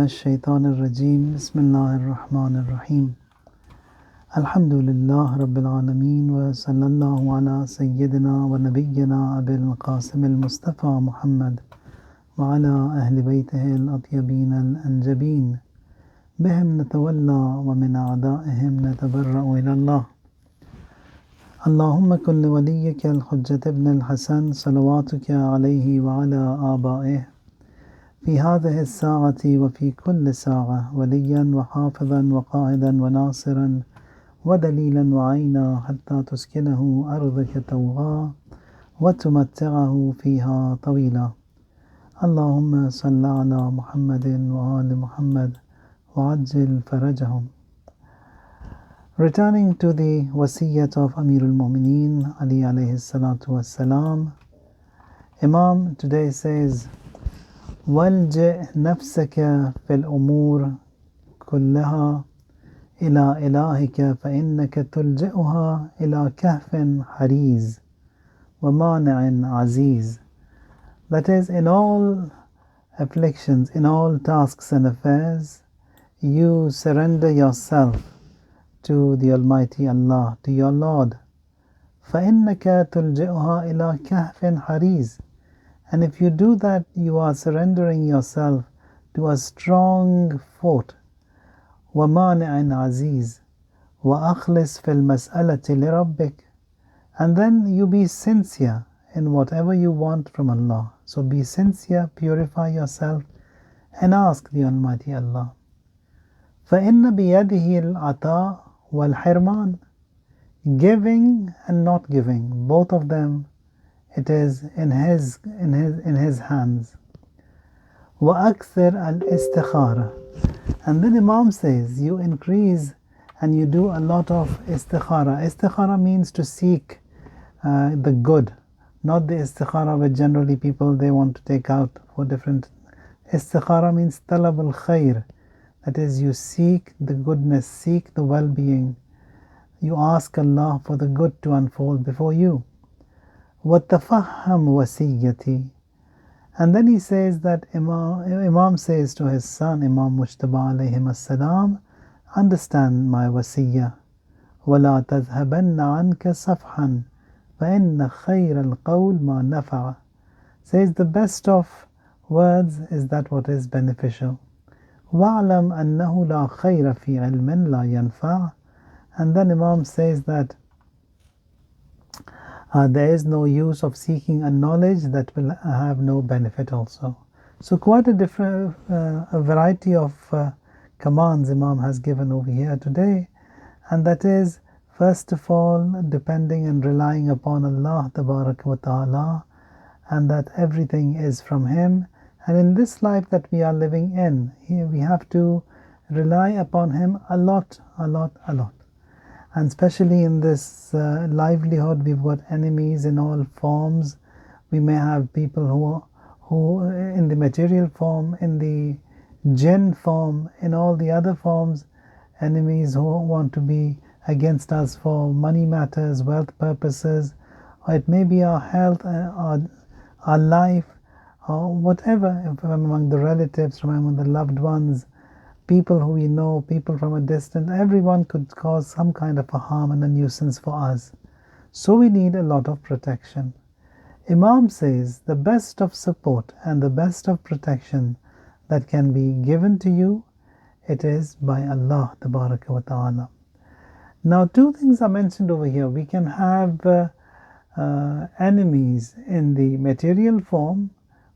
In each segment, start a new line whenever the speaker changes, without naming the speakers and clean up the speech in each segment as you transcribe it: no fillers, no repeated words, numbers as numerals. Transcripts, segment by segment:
الشيطان الرجيم بسم الله الرحمن الرحيم الحمد لله رب العالمين وصلى الله على سيدنا ونبينا أبي القاسم المصطفى محمد وعلى أهل بيته الأطيبين الأنجبين بهم نتولى ومن أعدائهم نتبرأ إلى الله. اللهم كن لوليك الحجة ابن الحسن صلواتك عليه وعلى آبائه في هذه الساعة وفي كل ساعة وليا وحافظا وقائدا وناصرا ودليلا وعينا حتى تسكنه أرضك طوعا وتمتعه فيها طويلا. اللهم صل على محمد وآل محمد وعجل فرجهم. Returning to the Wasiyyat of Amirulmomineen Ali alayhi salatu wassalam, Imam today says, وَالْجِئْ نَفْسَكَ فِي الْأُمُورِ كُلَّهَا إِلَى إِلَهِكَ فَإِنَّكَ تُلْجِئُهَا إِلَى كَهْفٍ حَرِيزٍ وَمَانِعٍ عَزِيزٍ. That is, in all afflictions, in all tasks and affairs, you surrender yourself to the Almighty Allah, to your Lord. فَإِنَّكَ تُلْجِئُهَا إِلَى كَهْفٍ حَرِيزٍ. And if you do that, you are surrendering yourself to a strong fort. وَمَانِعٍ عَزِيزٍ وَأَخْلِصْ فِي الْمَسْأَلَةِ لِرَبِّكَ. And then you be sincere in whatever you want from Allah. So be sincere, purify yourself, and ask the Almighty Allah. فَإِنَّ بِيَدِهِ الْعَطَاءُ وَالْحِرْمَانُ. Giving and not giving, both of them, it is in his hands. وَأَكْثِرْ الْإِسْتِخَارَةِ. And then Imam says, you increase and you do a lot of istikhara. Istikhara means to seek the good, not the istikhara where generally people they want to take out for different. Istikhara means talab al-khayr. That is, you seek the goodness, seek the well-being. You ask Allah for the good to unfold before you. وَتَفَهَّمْ وَسِيَّتِي. And then he says that Imam says to his son, Imam Mujtaba alayhim as-salam, understand my wasiyyah. وَلَا تَذْهَبَنَّ عَنْكَ صَفْحًا فَإِنَّ خَيْرَ الْقَوْلِ مَا نَفَعَ. Says the best of words is that what is beneficial. وَاعْلَمْ أَنَّهُ لَا خَيْرَ فِي عِلْمٍ لَا يَنْفَعُ. And then Imam says that there is no use of seeking a knowledge that will have no benefit also. So quite a different a variety of commands Imam has given over here today, and that is, first of all, depending and relying upon Allah Tabarak wa Ta'ala, and that everything is from Him. And in this life that we are living in, here we have to rely upon Him a lot. And especially in this livelihood, we've got enemies in all forms. We may have people who in the material form, in the jinn form, in all the other forms, enemies who want to be against us for money matters, wealth purposes, or it may be our health, our life, or whatever, from among the relatives, from among the loved ones, people who we know, people from a distance, everyone could cause some kind of a harm and a nuisance for us. So we need a lot of protection. Imam says the best of support and the best of protection that can be given to you, it is by Allah Tabaraka wa Ta'ala. Now two things are mentioned over here. We can have enemies in the material form,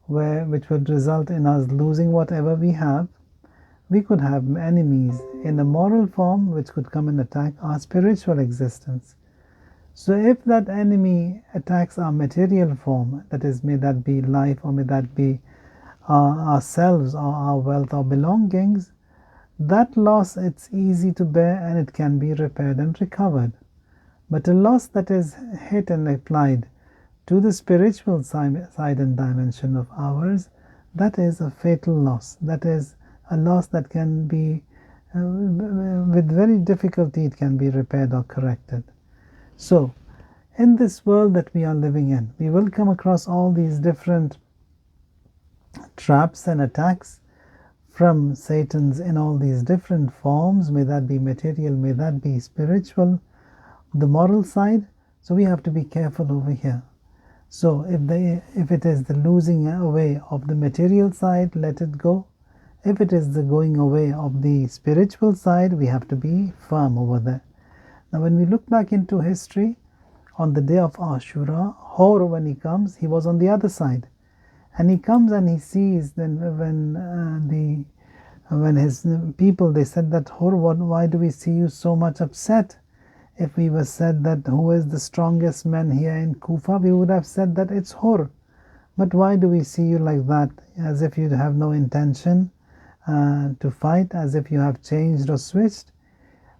which would result in us losing whatever we have. We could have enemies in a moral form which could come and attack our spiritual existence. So if that enemy attacks our material form, that is, may that be life or may that be ourselves or our wealth or belongings, that loss, it's easy to bear and it can be repaired and recovered. But a loss that is hit and applied to the spiritual side and dimension of ours, that is a fatal loss. That is a loss that can be, with very difficulty, it can be repaired or corrected. So, in this world that we are living in, we will come across all these different traps and attacks from Satan's in all these different forms, may that be material, may that be spiritual, the moral side. So we have to be careful over here. So if it is the losing away of the material side, let it go. If it is the going away of the spiritual side, we have to be firm over there. Now when we look back into history, on the day of Ashura, Khayr, when he comes, he was on the other side. And he comes and he sees then when his people, they said that, Khayr, why do we see you so much upset? If we were said that who is the strongest man here in Kufa, we would have said that it's Khayr. But why do we see you like that, as if you have no intention to fight, as if you have changed or switched?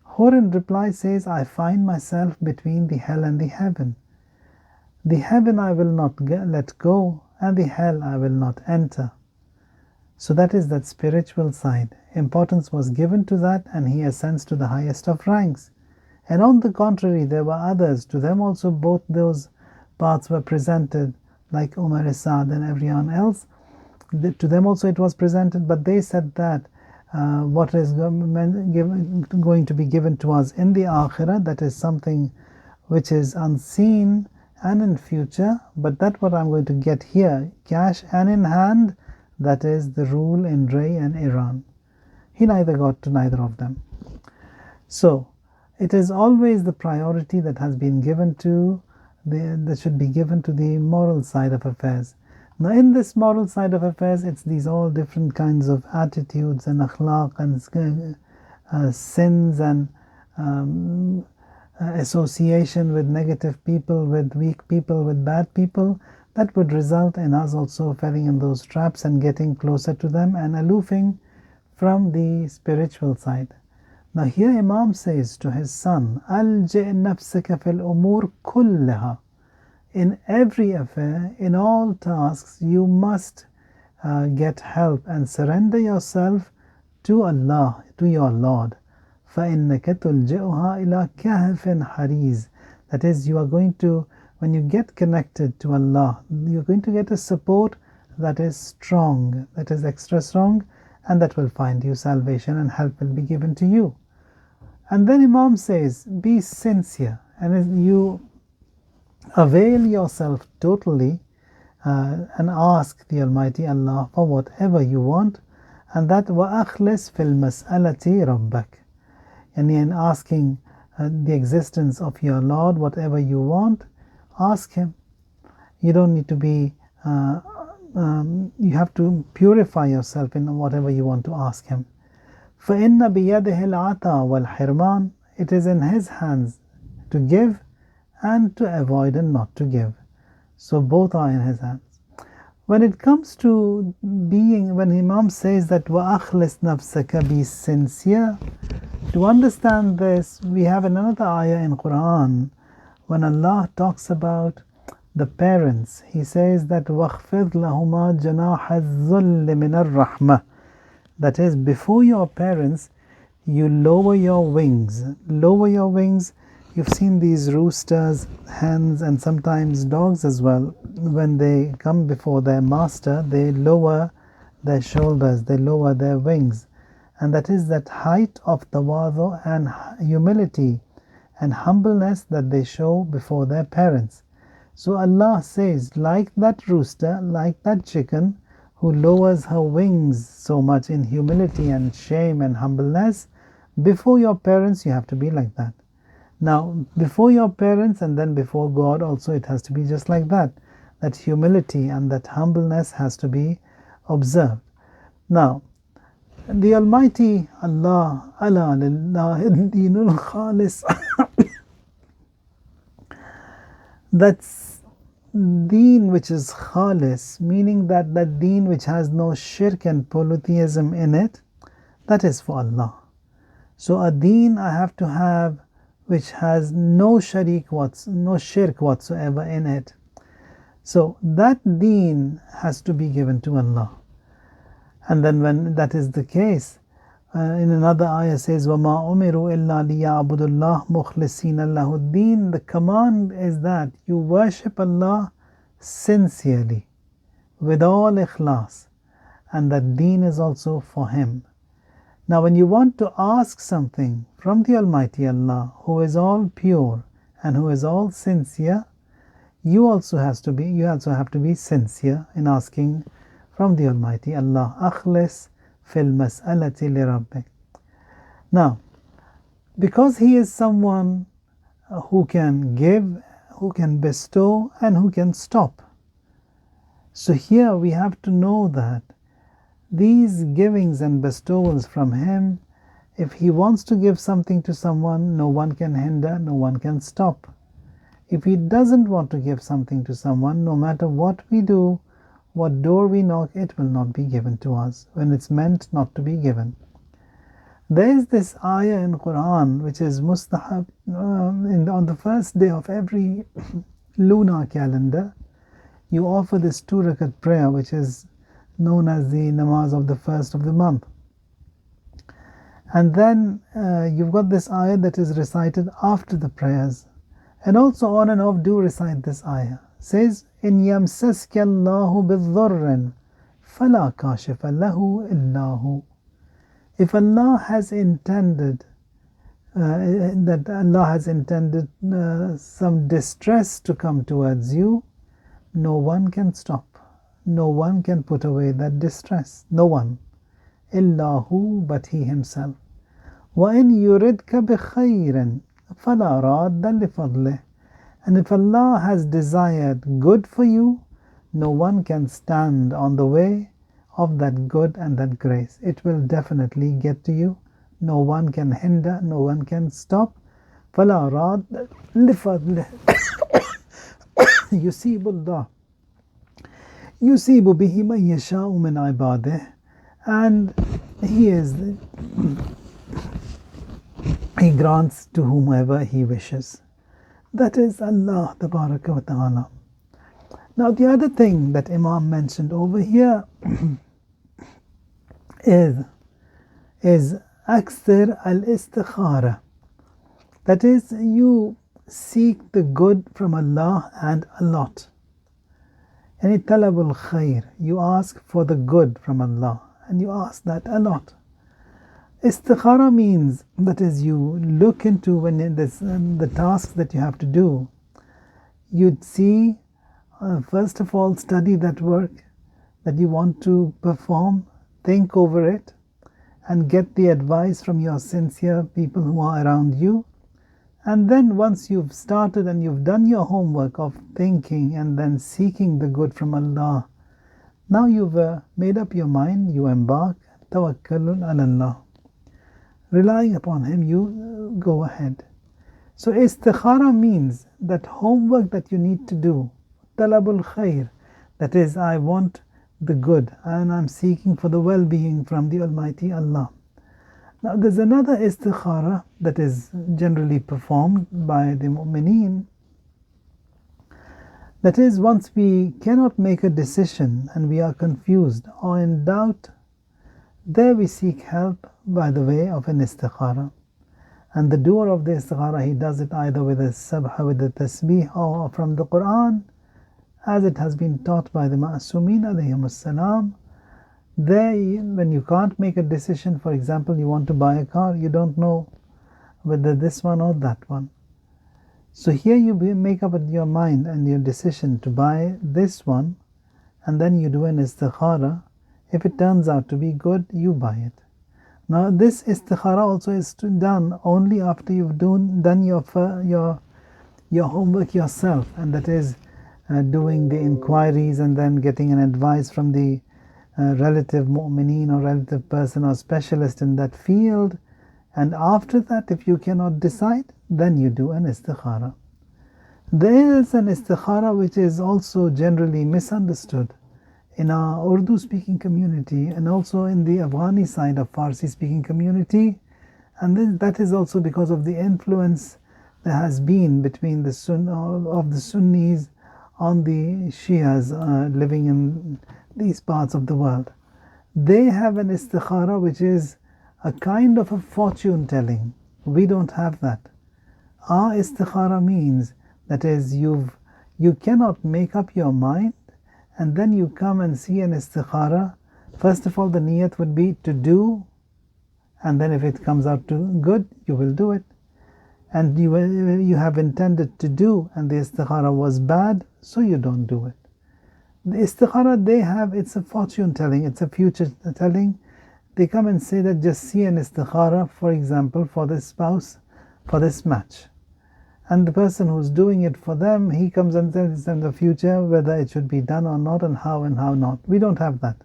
Khayr in reply says, I find myself between the hell and the heaven. The heaven I will not let go, and the hell I will not enter. So that is that spiritual side. Importance was given to that, and he ascends to the highest of ranks. And on the contrary, there were others. To them also both those paths were presented, like Umar Saad and everyone else. To them also it was presented, but they said that what is going to be given to us in the Akhirah, that is something which is unseen and in future, but that what I'm going to get here, cash and in hand, that is the rule in Ray and Iran. He neither got to neither of them. So it is always the priority that has been given to that should be given to the moral side of affairs. Now in this moral side of affairs, it's these all different kinds of attitudes and akhlaq and sins and association with negative people, with weak people, with bad people, that would result in us also falling in those traps and getting closer to them and aloofing from the spiritual side. Now here Imam says to his son, Alji' nafsaka fil umur kullaha. In every affair, in all tasks, you must get help and surrender yourself to Allah, to your Lord. فَإِنَّكَ تُلْجِئُهَا إِلَى كَهْفٍ حَرِيزٍ. That is, you are going to, when you get connected to Allah, you're going to get a support that is strong, that is extra strong, and that will find you salvation and help will be given to you. And then Imam says, be sincere, and you avail yourself totally and ask the Almighty Allah for whatever you want, and that وَأَخْلِصْ فِي الْمَسْأَلَةِ رَبَّكَ. And in asking the existence of your Lord, whatever you want, ask Him. You don't need to be, you have to purify yourself in whatever you want to ask Him. فَإِنَّ بِيَدِهِ الْعَطَى وَالْحِرْمَانِ. It is in His hands to give and to avoid and not to give. So both are in His hands. When it comes to being, when Imam says that وَأَخْلِصْ نَفْسَكَ, be sincere, to understand this, we have another ayah in Quran when Allah talks about the parents. He says that وَخْفِضْ لَهُمَا جَنَاحَ الذُّلِّ مِنَ الرَّحْمَةِ. That is, before your parents, you lower your wings. Lower your wings. You've seen these roosters, hens, and sometimes dogs as well. When they come before their master, they lower their shoulders, they lower their wings. And that is that height of tawadu and humility and humbleness that they show before their parents. So Allah says, like that rooster, like that chicken, who lowers her wings so much in humility and shame and humbleness, before your parents you have to be like that. Now, before your parents and then before God also it has to be just like that. That humility and that humbleness has to be observed. Now, the Almighty Allah, ala lillahi dinul khalis, that's deen which is khalis, meaning that deen which has no shirk and polytheism in it, that is for Allah. So a deen I have to have which has no shirk whatsoever in it. So that deen has to be given to Allah. And then when that is the case, in another ayah says, وَمَا أُمِرُوا إِلَّا لِيَعْبُدُوا اللَّهَ مُخْلِصِينَ لَهُ الدِّينَ. The command is that you worship Allah sincerely, with all ikhlas, and that deen is also for him. Now when you want to ask something from the Almighty Allah, who is all pure and who is all sincere, you also have to be sincere in asking from the Almighty Allah. Akhlis fil mas'alati li rabbik. Now, because He is someone who can give, who can bestow, and who can stop. So here we have to know that these givings and bestowals from Him, if He wants to give something to someone, no one can hinder, no one can stop. If He doesn't want to give something to someone, no matter what we do, what door we knock, it will not be given to us when it's meant not to be given. There is this ayah in Quran which is mustahab on the first day of every lunar calendar. You offer this 2 rakat prayer which is known as the Namaz of the first of the month. And then you've got this ayah that is recited after the prayers. And also on and off do recite this ayah. It says, إِنْ يَمْسَسْكَ اللَّهُ بِالضُّرٍّ فَلَا كَاشِفَ لَهُ إِلَّا هُ. If Allah has intended some distress to come towards you, no one can stop. No one can put away that distress. No one. إِلَّا هُ, but He Himself. وَإِنْ يُرِدْكَ بِخَيْرٍ فَلَا رَادَّ لِفَضْلِهِ. And if Allah has desired good for you, no one can stand on the way of that good and that grace. It will definitely get to you. No one can hinder, no one can stop. فَلَا رَادَّ لِفَضْلِهِ يُصِيبُ اللَّهُ يُصِيبُ بِهِ مَن يَشَاءُ مِنْ عِبَادِهِ. And He grants to whomever He wishes. That is Allah Tabaraka wa Ta'ala. Now the other thing that Imam mentioned over here is Aksir al-Istikhara. That is, you seek the good from Allah and a lot. Yani talabul khayr, you ask for the good from Allah and you ask that a lot. Istikhara means, that is, you look into the tasks that you have to do. You'd see, first of all, study that work that you want to perform, think over it, and get the advice from your sincere people who are around you. And then once you've started and you've done your homework of thinking and then seeking the good from Allah, now you've made up your mind, you embark, tawakkalun ala Allah. Relying upon Him, you go ahead. So istikhara means that homework that you need to do, talabul khayr, that is, I want the good and I'm seeking for the well-being from the Almighty Allah. Now there's another istikhara that is generally performed by the mu'mineen. That is, once we cannot make a decision and we are confused or in doubt, there we seek help by the way of an istikhara. And the doer of the istikhara, he does it either with a sabha, with the tasbih, or from the Quran, as it has been taught by the Ma'asumeen alayhimus salam. There, when you can't make a decision, for example, you want to buy a car, you don't know whether this one or that one. So here you make up your mind and your decision to buy this one, and then you do an istikhara. If it turns out to be good, you buy it. Now this istikhara also is done only after you've done your homework yourself, and that is doing the inquiries and then getting an advice from the relative mu'mineen or relative person or specialist in that field. And after that, if you cannot decide, then you do an istikhara. There is an istikhara which is also generally misunderstood in our Urdu speaking community and also in the Afghani side of Farsi speaking community, and that is also because of the influence there has been between the Sunnis on the Shias living in these parts of the world. They have an istikhara which is a kind of a fortune telling. We don't have that. Our istikhara means, that is, you cannot make up your mind, and then you come and see an istikhara First of all, the niyat would be to do, and then if it comes out to good, you will do it. And you have intended to do, and the istikhara was bad, so you don't do it. The istikhara it's a fortune telling, it's a future telling. They come and say that just see an istikhara, for example, for this spouse, for this match. And the person who's doing it for them, he comes and tells them the future, whether it should be done or not, and how not. We don't have that.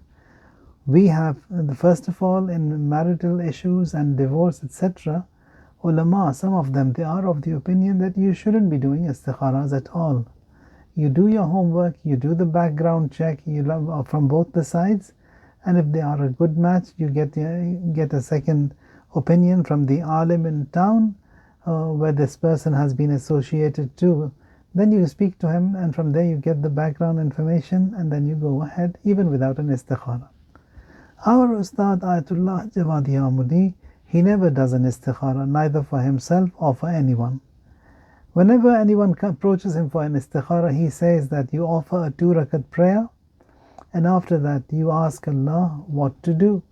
We have, first of all, in marital issues and divorce, etc., ulama, some of them, they are of the opinion that you shouldn't be doing istikharas at all. You do your homework, you do the background check, you love from both the sides, and if they are a good match, you get a second opinion from the alim in town, where this person has been associated to. Then you speak to him, and from there you get the background information, and then you go ahead, even without an istikhara. Our Ustad Ayatullah Jawadi Amudi, he never does an istikhara, neither for himself or for anyone. Whenever anyone approaches him for an istikhara, he says that you offer a 2-rakat prayer, and after that you ask Allah what to do.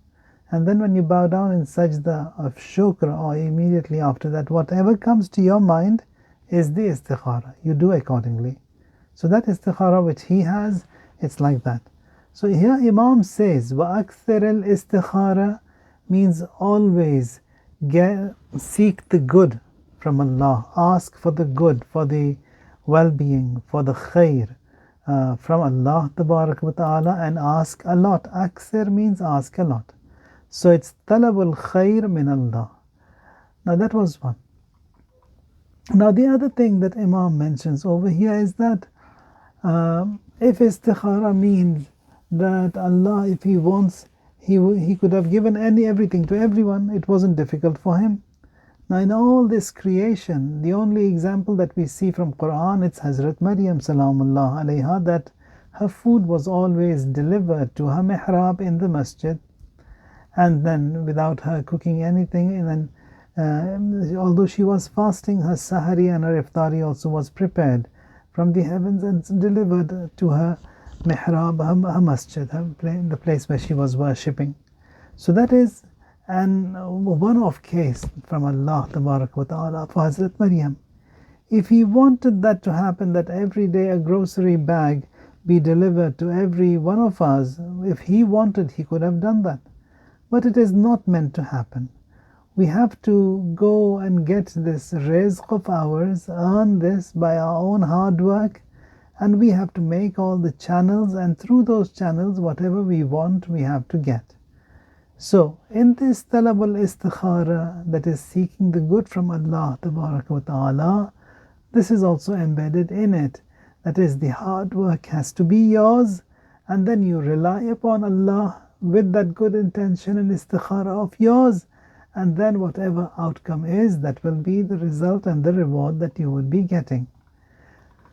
And then when you bow down in sajda of shukr, or immediately after that, whatever comes to your mind is the istikhara. You do accordingly. So that istikhara which he has, it's like that. So here Imam says, وَأَكْثِرِ الْإِسْتِخَارَ means always seek the good from Allah. Ask for the good, for the well-being, for the khayr from Allah Tabarak wa Ta'ala, and ask a lot. Aksir means ask a lot. So it's talabul khayr min Allah. Now that was one. Now the other thing that Imam mentions over here is that if istikhara means that Allah, if He wants, He could have given everything to everyone. It wasn't difficult for Him. Now in all this creation, the only example that we see from Quran, it's Hazrat Maryam salamullah alayha, that her food was always delivered to her mihrab in the masjid, and then without her cooking anything, and then although she was fasting, her sahari and her iftari also was prepared from the heavens and delivered to her mihrab, her masjid, the place where she was worshipping. So that is an one-off case from Allah Tabarak wa Ta'ala for Hazrat Maryam. If He wanted that to happen, that every day a grocery bag be delivered to every one of us, if He wanted, He could have done that. But it is not meant to happen. We have to go and get this rizq of ours, earn this by our own hard work, and we have to make all the channels, and through those channels, whatever we want, we have to get. So, in this talabul istikhara, that is seeking the good from Allah Tabarak wa Ta'ala, this is also embedded in it. That is, the hard work has to be yours, and then you rely upon Allah with that good intention and istikhara of yours, and then whatever outcome is, that will be the result and the reward that you will be getting.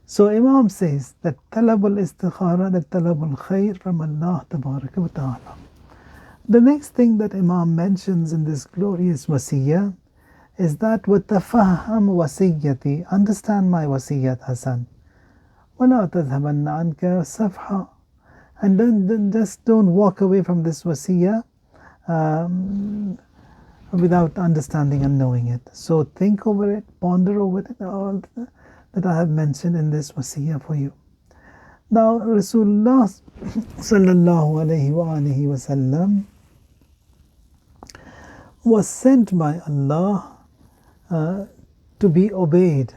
So Imam says that talabul istikhara, that talabul khayr from Allah Tabarak wa Ta'ala. The next thing that Imam mentions in this glorious wasiyyah is that وَتَفَهَّمْ وَسِيَّتِي, understand my wasiyyat, Hasan. وَلَا تَذْهَبَنَّ عَنْكَ صَفْحًا, and just don't walk away from this wasiyyah without understanding and knowing it. So think over it, ponder over it, all that I have mentioned in this wasiyyah for you. Now Rasulullah sallallahu alayhi wa alihi wa sallam was sent by Allah to be obeyed.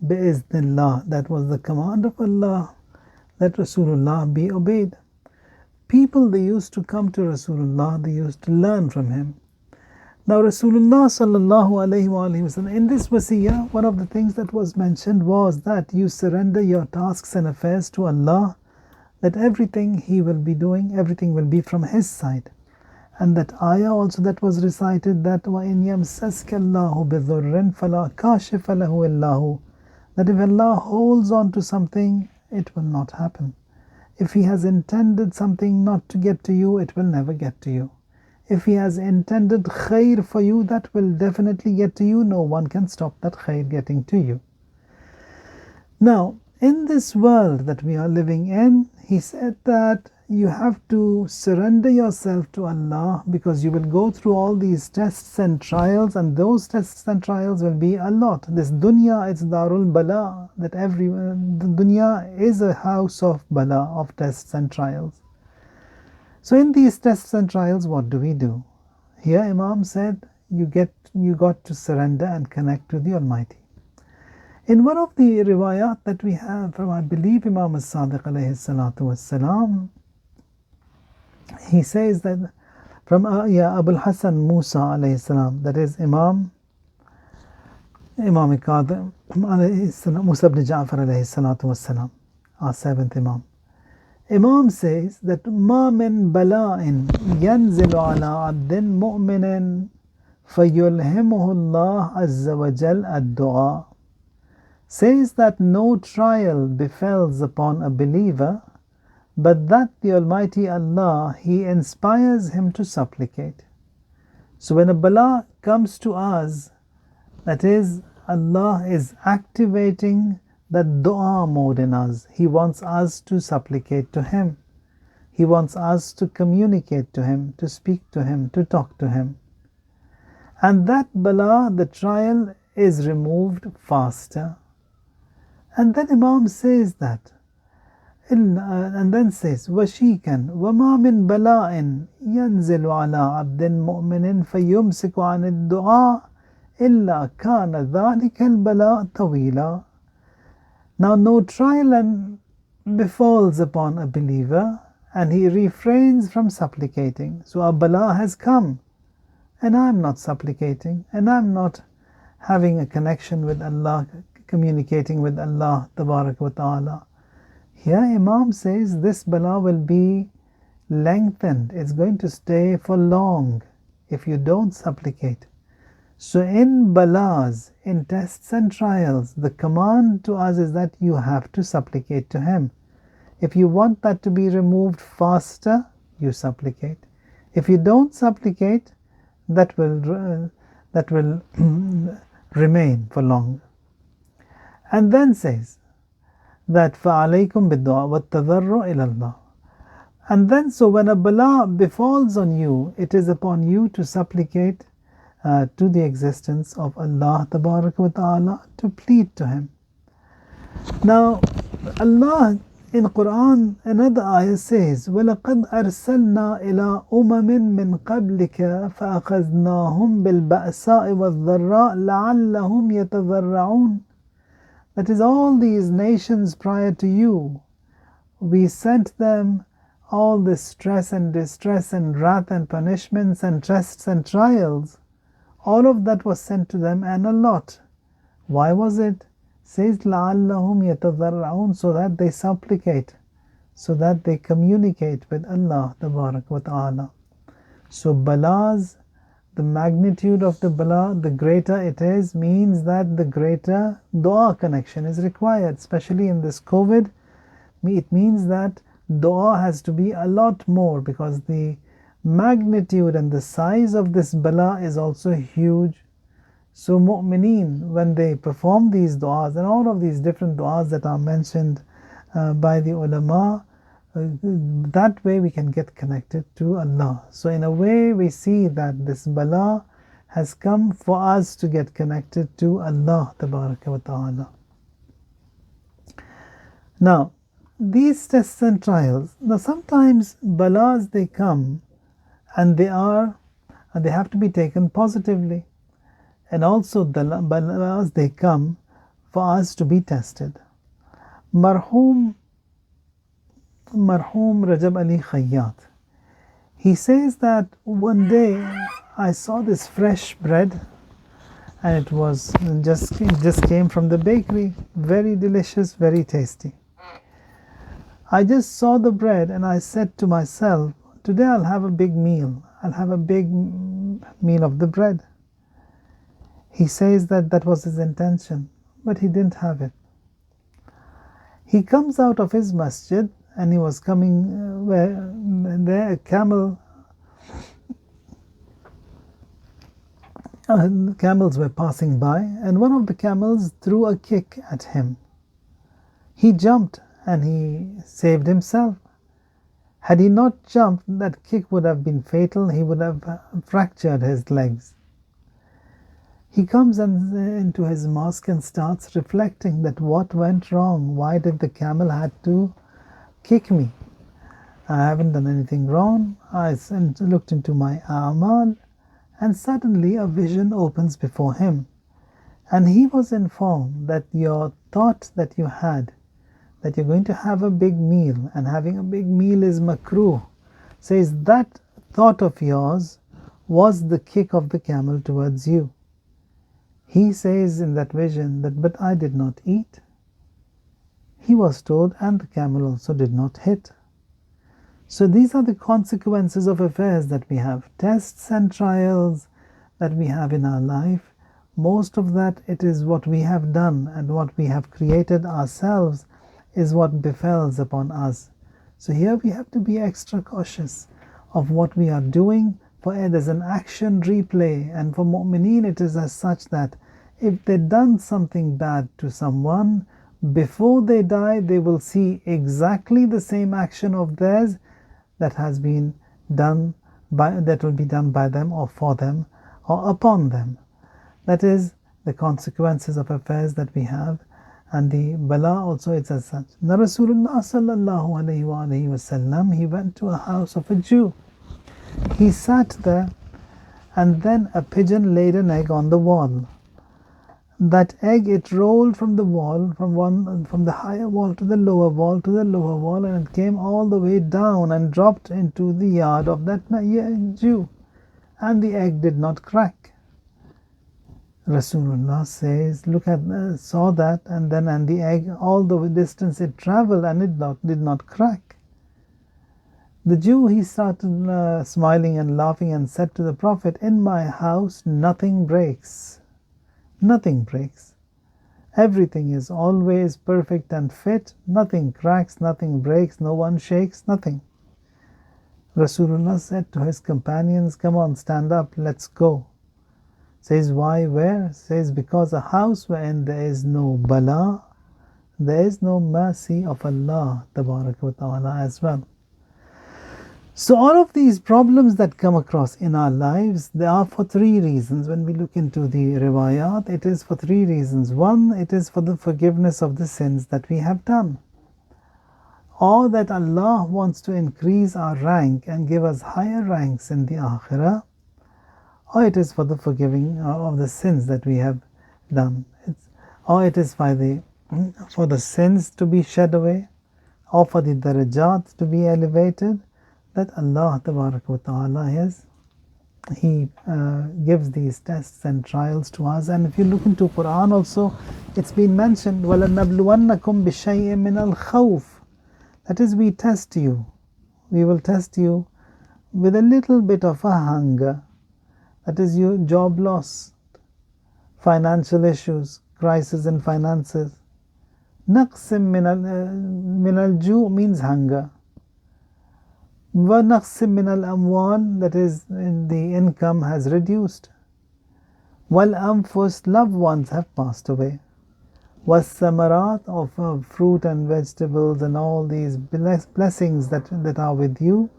Bi'iznillah, that was the command of Allah, that Rasulullah be obeyed. People, they used to come to Rasulullah, they used to learn from him. Now Rasulullah sallallahu alayhi wa sallam, in this wasiyyah, one of the things that was mentioned was that you surrender your tasks and affairs to Allah, that everything He will be doing, everything will be from His side. And that ayah also that was recited, that وَإِنْ يَمْسَسْكَ اللَّهُ بِضُرٍّ فَلَا كَاشِفَ لَهُ إِلَّا, that if Allah holds on to something, it will not happen. If He has intended something not to get to you, it will never get to you. If He has intended khayr for you, that will definitely get to you. No one can stop that khayr getting to you. Now, in this world that we are living in, He said that you have to surrender yourself to Allah, because you will go through all these tests and trials, and those tests and trials will be a lot. This dunya, it's darul bala, that the dunya is a house of bala, of tests and trials. So in these tests and trials, what do we do? Here Imam said, you got to surrender and connect to the Almighty. In one of the riwayat that we have from, I believe, Imam as-Sadiq alayhi salatu wassalam, he says that from Abul Hasan Musa alayhi salam, that is Imam Kadhim alayhi salam, Musa ibn Ja'far alayhi salatu wassalam, our seventh Imam. Imam says that ma min bala'in yanzilu ala abdin mu'minin fayulhimuhu Allah azza wa jal ad-du'a. Says that no trial befalls upon a believer, but that the Almighty Allah, He inspires him to supplicate. So when a bala comes to us, that is, Allah is activating that dua mode in us. He wants us to supplicate to Him. He wants us to communicate to Him, to speak to Him, to talk to Him. And that bala, the trial, is removed faster. And then Imam says that, and then says, وَشِيكًا وَمَا مِن بَلَاءٍ يَنزِلُ عَلَىٰ عَبْدٍ مُؤْمِنٍ فَيُمْسِكُ عَنِ الدُّعَاءِ إِلَّا كَانَ ذَلِكَ الْبَلَاءُ طَوِيلًا. Now no trial befalls upon a believer, and he refrains from supplicating. So a bala has come, and I'm not supplicating, and I'm not having a connection with Allah, communicating with Allah Tabarak wa Ta'ala. Here Imam says this bala will be lengthened. It's going to stay for long if you don't supplicate. So in balas, in tests and trials, the command to us is that you have to supplicate to Him. If you want that to be removed faster, you supplicate. If you don't supplicate, that will remain for long. And then says that فَعَلَيْكُمْ بِالدُّعَاءِ وَالتَّضَرُّعِ إِلَى اللَّهِ. And then so when a bala befalls on you, it is upon you to supplicate to the existence of Allah Tabarak wa Ta'ala, to plead to Him. Now Allah in Quran, another ayah says, وَلَقَدْ أَرْسَلْنَا إِلَىٰ أُمَمٍ مِّن قَبْلِكَ فَأَخَذْنَاهُمْ بِالْبَأْسَاءِ وَالضَّرَّاءِ لَعَلَّهُمْ يَتَضَرَّعُونَ. That is, all these nations prior to you, we sent them all this stress and distress and wrath and punishments and tests and trials. All of that was sent to them, and a lot. Why was it? Says لَعَلَّهُمْ يَتَضَرَّعُونَ, so that they supplicate, so that they communicate with Allah Tabarak wa Ta'ala. So balas, the magnitude of the bala, the greater it is, means that the greater dua connection is required. Especially in this COVID, it means that dua has to be a lot more, because the magnitude and the size of this bala is also huge. So mu'mineen, when they perform these du'as, and all of these different du'as that are mentioned by the ulama, that way we can get connected to Allah. So in a way we see that this bala has come for us to get connected to Allah Tabaraka wa Ta'ala. Now these tests and trials, now sometimes balas, they come and they have to be taken positively. And also the balas, they come for us to be tested. Marhum Rajab Ali Khayr, he says that one day I saw this fresh bread, and it just came from the bakery, very delicious, very tasty. I just saw the bread and I said to myself, today I'll have a big meal. I'll have a big meal of the bread. He says that was his intention, but he didn't have it. He comes out of his masjid, and he was coming where there a camels were passing by, and one of the camels threw a kick at him. He jumped and he saved himself. Had he not jumped, that kick would have been fatal. He would have fractured his legs. He comes into his mosque and starts reflecting that what went wrong? Why did the camel had to kick me? I haven't done anything wrong. I looked into my a'mal, and suddenly a vision opens before him. And he was informed that your thought that you had, that you're going to have a big meal, and having a big meal is makruh, says that thought of yours was the kick of the camel towards you. He says in that vision that, but I did not eat. He was told, and the camel also did not hit. So these are the consequences of affairs that we have, tests and trials that we have in our life. Most of that, it is what we have done and what we have created ourselves is what befalls upon us. So here we have to be extra cautious of what we are doing, for it is an action replay, and for mu'mineen it is as such that if they've done something bad to someone, before they die they will see exactly the same action of theirs that has been done that will be done by them or for them or upon them. That is the consequences of affairs that we have, and the bala also is as such. Now Rasulullah sallallahu alaihi wasallam, he went to a house of a Jew. He sat there, and then a pigeon laid an egg on the wall. That egg, it rolled from the wall, from the higher wall to the lower wall to the lower wall, and it came all the way down and dropped into the yard of that Jew, and the egg did not crack. Rasulullah says, saw that, and the egg, all the distance it traveled, and it did not crack. The Jew, he started smiling and laughing and said to the Prophet, in my house nothing breaks. Nothing breaks. Everything is always perfect and fit. Nothing cracks, nothing breaks, no one shakes, nothing. Rasulullah said to his companions, come on, stand up, let's go. Says, why, where? Says, because a house wherein there is no bala, there is no mercy of Allah Tabaraka wa Ta'ala as well. So all of these problems that come across in our lives, they are for three reasons. When we look into the riwayat, it is for three reasons. One, it is for the forgiveness of the sins that we have done, or that Allah wants to increase our rank and give us higher ranks in the akhirah, or it is for the forgiving of the sins that we have done, or it is for the sins to be shed away, or for the darajat to be elevated, that Allah Tabaraka wa Ta'ala He gives these tests and trials to us. And if you look into Quran also, it's been mentioned, وَلَنَبْلُوَنَّكُمْ بِشَيْءٍ مِّنَ الْخَوْفِ. That is, we test you. We will test you with a little bit of a hunger. That is, your job loss, financial issues, crisis in finances. نَقْسٍ مِّنَ الْجُوءِ means hunger. وَنَقْسٍ مِّنَ الْأَمْوَالِ, that is, the income has reduced. وَالْأَنفُسِ, loved ones have passed away. وَالثَّمَرَاتِ, of fruit and vegetables and all these blessings that are with you,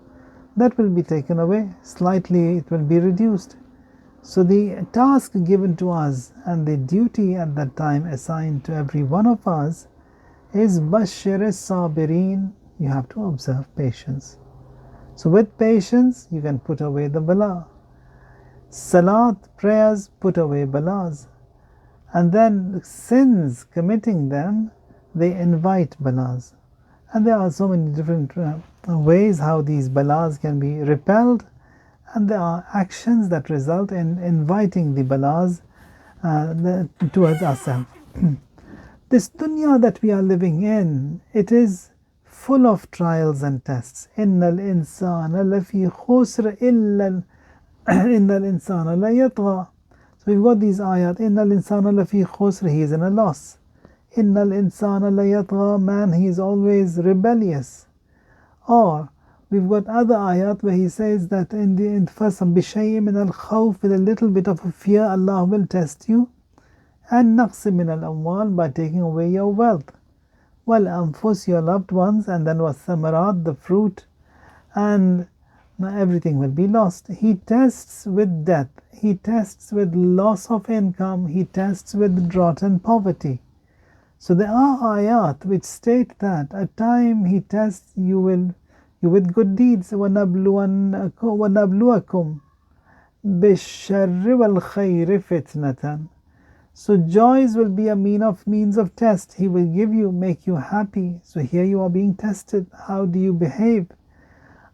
that will be taken away. Slightly it will be reduced. So the task given to us and the duty at that time assigned to every one of us is بَشِّرِ الصَّابِرِينَ. You have to observe patience. So with patience, you can put away the bala. Salat, prayers, put away balas. And then sins, committing them, they invite balas. And there are so many different ways how these balas can be repelled. And there are actions that result in inviting the balas towards ourselves. This dunya that we are living in, it is full of trials and tests. Innal insana lafi khusr illa innal insana la yatgha. So we've got these ayat. Innal insana lafi khusr, he is in a loss. Innal insana la yatgha, man, he is always rebellious. Or we've got other ayat where he says that in the first one, bishay'in min al-khawf, with a little bit of a fear, Allah will test you. And naqsim min al-amwal, by taking away your wealth. Well, anfus, your loved ones, and then was samarat, the fruit and everything will be lost. He tests with death, he tests with loss of income, he tests with drought and poverty. So there are ayat which state that a time he tests you with good deeds. وَنَبْلُوَكُمْ بِالشَّرِّ وَالْخَيْرِ فِتْنَةً. So joys will be a means of test. He will make you happy. So here you are being tested. How do you behave?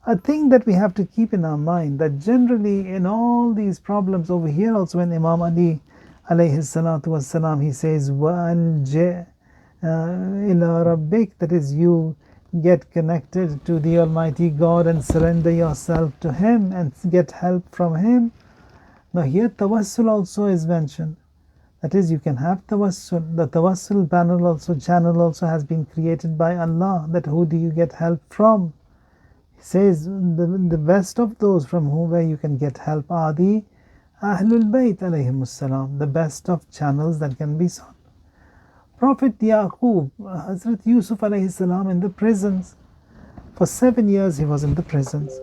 A thing that we have to keep in our mind, that generally in all these problems over here also, when Imam Ali alayhi salatu wassalam, he says وَأَلْجِئْ إِلَى رَبِّكَ, that is, you get connected to the Almighty God and surrender yourself to Him and get help from Him. Now here tawassul also is mentioned. That is, you can have tawassul. The tawassul channel also has been created by Allah. That who do you get help from? He says the best of those from where you can get help are the Ahlul Bayt alayhimus salam, the best of channels that can be sought. Prophet Yaqub, Hazrat Yusuf alayhi salam, in the prisons. For 7 years he was in the prisons.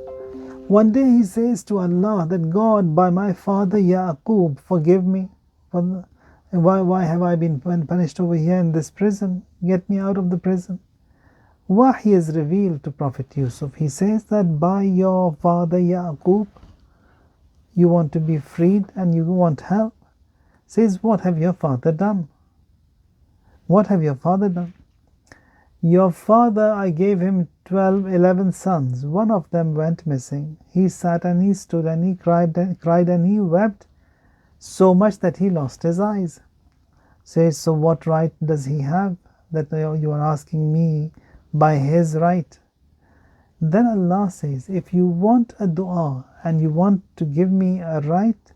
One day he says to Allah that, God, by my father Yaqub, forgive me. Why have I been punished over here in this prison? Get me out of the prison. Wahy is revealed to Prophet Yusuf. He says that by your father Yaqub, you want to be freed and you want help. Says, what have your father done? What have your father done? Your father, I gave him 11 sons. One of them went missing. He sat and he stood and he cried and he wept so much that he lost his eyes. Says, so what right does he have that you are asking me by his right? Then Allah says, if you want a dua and you want to give me a right,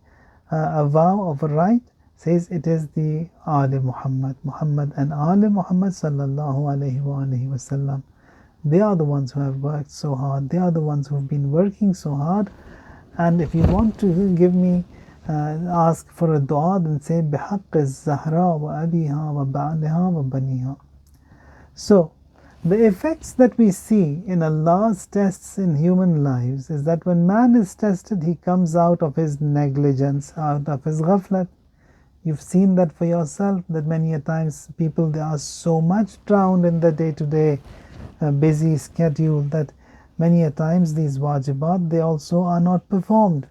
a vow of a right, says it is the Ali Muhammad and Ali Muhammad sallallahu alayhi wa sallam. They are the ones who have worked so hard. They are the ones who have been working so hard. And if you want to give me, ask for a dua, then say بِحَقِّ الزَّهْرَى وَأَبِيهَا وَبَعْلِهَا وَبَنِيهَا. So, the effects that we see in Allah's tests in human lives is that when man is tested, he comes out of his negligence, out of his ghaflat. You've seen that for yourself, that many a times people, they are so much drowned in the day-to-day busy schedule that many a times these wajibat, they also are not performed.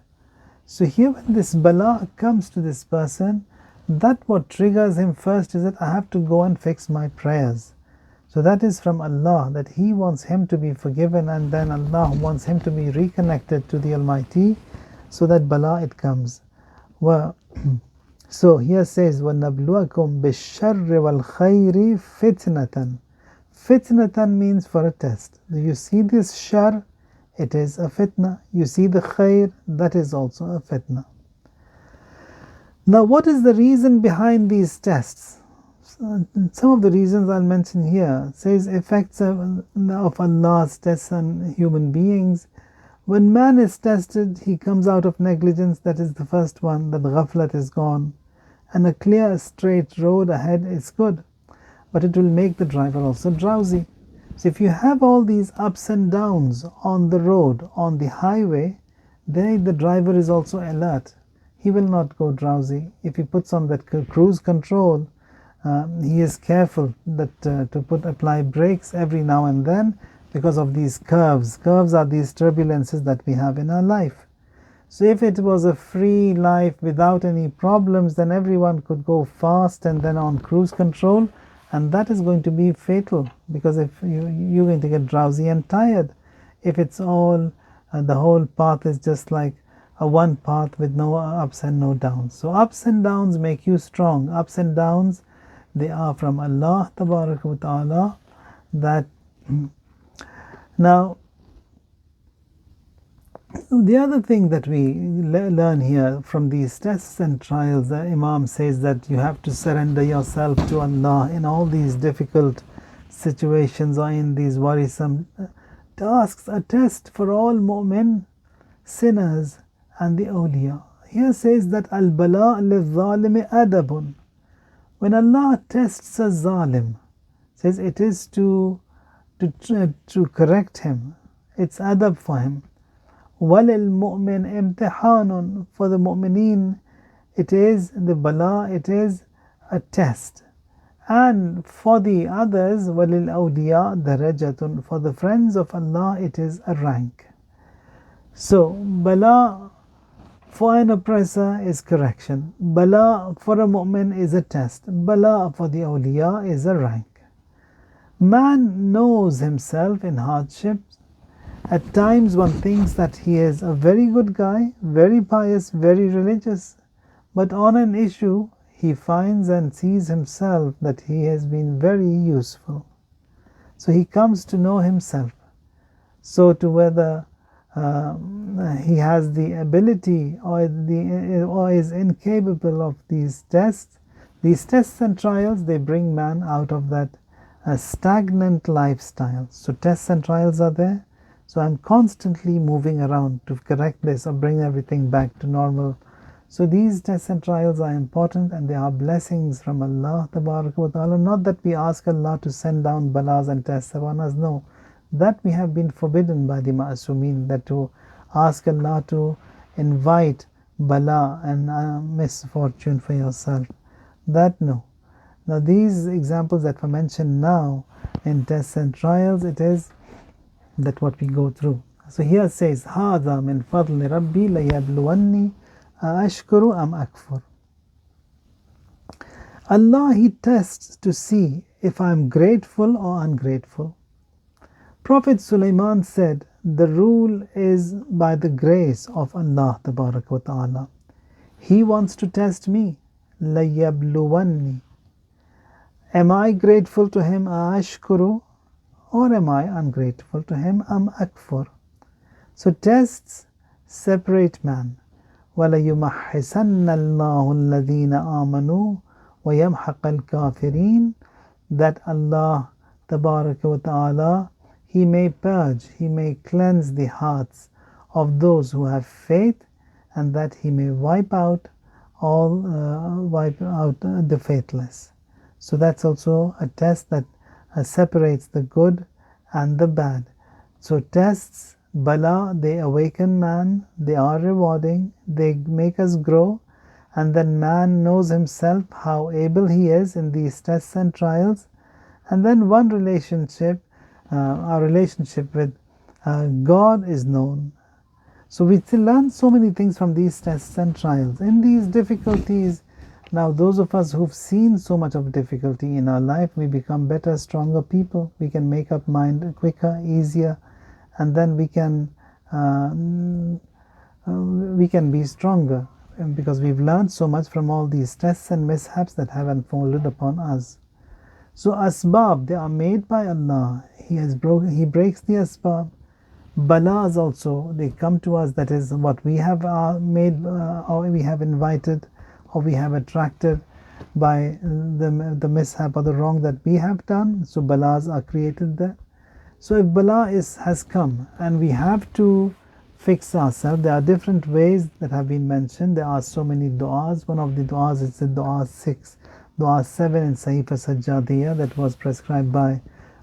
So here when this bala comes to this person, that what triggers him first is that I have to go and fix my prayers. So that is from Allah, that He wants him to be forgiven, and then Allah wants him to be reconnected to the Almighty, so that bala it comes. Well, so here says, وَنَبْلُوَكُمْ بِالشَّرِّ وَالْخَيْرِ فِتْنَةً. Fitnatan means for a test. Do you see this shar? It is a fitna. You see the khayr? That is also a fitna. Now what is the reason behind these tests? Some of the reasons I'll mention here. It says effects of Allah's tests on human beings. When man is tested, he comes out of negligence. That is the first one, that ghaflat is gone. And a clear straight road ahead is good. But it will make the driver also drowsy. So if you have all these ups and downs on the road, on the highway, then the driver is also alert. He will not go drowsy. If he puts on that cruise control, he is careful that to apply brakes every now and then because of these curves. Curves are these turbulences that we have in our life. So if it was a free life without any problems, then everyone could go fast and then on cruise control. And that is going to be fatal, because if you're going to get drowsy and tired. If it's all, the whole path is just like a one path with no ups and no downs. So ups and downs make you strong. Ups and downs, they are from Allah Tabaraka wa Ta'ala. That now, the other thing that we learn here from these tests and trials, the Imam says that you have to surrender yourself to Allah in all these difficult situations or in these worrisome tasks. A test for all mu'min, sinners and the awliya. Here says that al-bala lil-zalimi adabun. When Allah tests a zalim, says it is to correct him. it's adab for him. وَلِلْمُؤْمِنِ امْتِحَانٌ, for the mu'mineen, it is the bala, it is a test. And for the others, وَلِلْأَوْلِيَاءِ دَرَجَةٌ, for the friends of Allah, it is a rank. So, bala for an oppressor is correction. Bala for a mu'min is a test. Bala for the awliya is a rank. Man knows himself in hardships. At times one thinks that he is a very good guy, very pious, very religious. But on an issue, he finds and sees himself that he has been very useful. So he comes to know himself. So to whether he has the ability or is incapable of these tests and trials, they bring man out of that stagnant lifestyle. So tests and trials are there. So I'm constantly moving around to correct this or bring everything back to normal. So these tests and trials are important, and they are blessings from Allah Tabaraka wa Ta'ala. Not that we ask Allah to send down balas and tests upon us, no. That we have been forbidden by the Ma'asumeen, that to ask Allah to invite bala and misfortune for yourself. That no. Now these examples that were mentioned now in tests and trials, it is that what we go through. So here it says, هَذَا مِنْ فَضْلِ رَبِّي لَيَبْلُوَنِّي أَأَشْكُرُ أَمْ أَكْفُرُ. Allah, He tests to see if I am grateful or ungrateful. Prophet Sulaiman said, the rule is by the grace of Allah Tabaraka wa Ta'ala. He wants to test me. لَيَبْلُوَنِّي. Am I grateful to Him, أَأَشْكُرُ, or am I ungrateful to Him, am akfur? So tests separate man. وَلَيُمَحِّسَنَّ اللَّهُ الَّذِينَ آمَنُوا وَيَمْحَقَ الْكَافِرِينَ. That Allah Tabaraka wa Ta'ala, He may purge, He may cleanse the hearts of those who have faith, and that He may wipe out the faithless. So that's also a test that separates the good and the bad. So tests, bala, they awaken man, they are rewarding, they make us grow, and then man knows himself how able he is in these tests and trials. And then one relationship, our relationship with God is known. So we still learn so many things from these tests and trials. In these difficulties, now those of us who've seen so much of difficulty in our life, we become better, stronger people. We can make up mind quicker, easier, and then we can be stronger, because we've learned so much from all these tests and mishaps that have unfolded upon us. So asbab, they are made by Allah. He breaks the asbab. Balas also, they come to us, that is what we have made, or we have invited, or we have attracted by the mishap or the wrong that we have done. So balas are created there. So if bala has come and we have to fix ourselves, there are different ways that have been mentioned. There are so many du'as. One of the du'as is the dua 7 in Sahifa Sajjadiyya that was prescribed by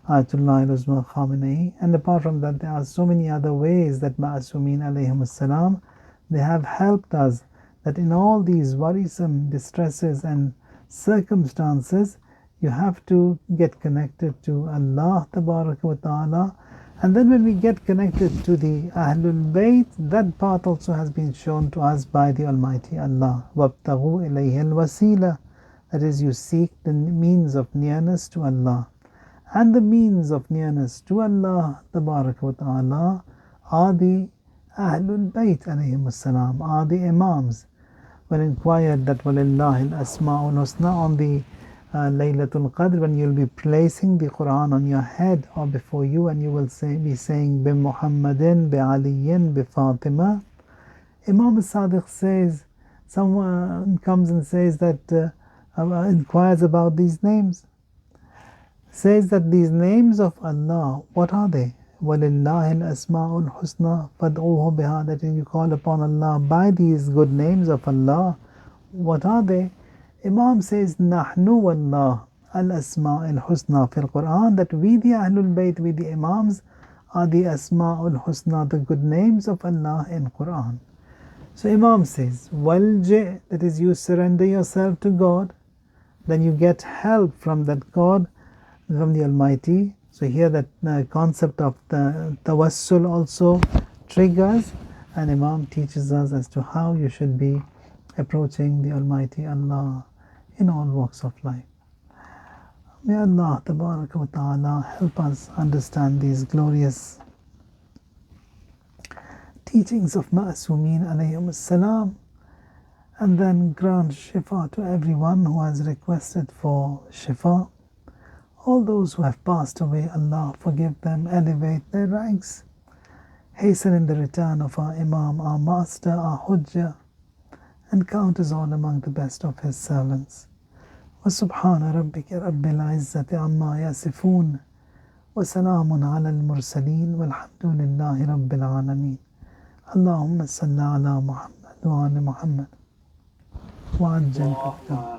Ayatollah Al-Uzma Khamenei. And apart from that, there are so many other ways that Ma'asumeen alayhim as-salam, they have helped us, that in all these worrisome distresses and circumstances, you have to get connected to Allah Tabaraka wa Ta'ala. And then when we get connected to the Ahlul Bayt, that path also has been shown to us by the Almighty Allah. وَابْتَغُوا إِلَيْهِ الْوَسِيلَةِ. That is, you seek the means of nearness to Allah. And the means of nearness to Allah Tabaraka wa Ta'ala are the Ahlul Bayt alayhim as-salam, are the Imams. When inquired that وَلِلَّهِ الْأَسْمَاءُ الْحُسْنَى on the Laylatul Qadr, when you'll be placing the Quran on your head or before you, and you will be saying bi Muhammadin, bi Aliyin, bi Fatima. Imam al-Sadiq says, someone comes and says that, inquires about these names, says that these names of Allah, what are they? وَلِلَّهِ الْأَسْمَاءُ الْحُسْنَى فَادْعُوهُ بِهَا. That is, you call upon Allah by these good names of Allah. What are they? Imam says, نَحْنُ وَاللَّهِ الْأَسْمَاءِ الْحُسْنَى fil Quran, that we the Ahlul Bayt, we the Imams, are the Asma'ul Husna, the good names of Allah in Quran. So Imam says, Walji, that is, you surrender yourself to God, then you get help from that God, from the Almighty. So here that concept of the tawassul also triggers, and Imam teaches us as to how you should be approaching the Almighty Allah in all walks of life. May Allah Tabaraka wa Ta'ala help us understand these glorious teachings of Ma'asumeen alayhim salam, and then grant shifa to everyone who has requested for shifa. All those who have passed away, Allah forgive them, elevate their ranks, hasten in the return of our Imam, our Master, our Hujjah, and count us all among the best of His servants. وسبحان ربك رب العزة عما يصفون وسلام على المرسلين والحمد لله رب العالمين. اللهم صل على محمد وآل محمد وعجل فرجهم.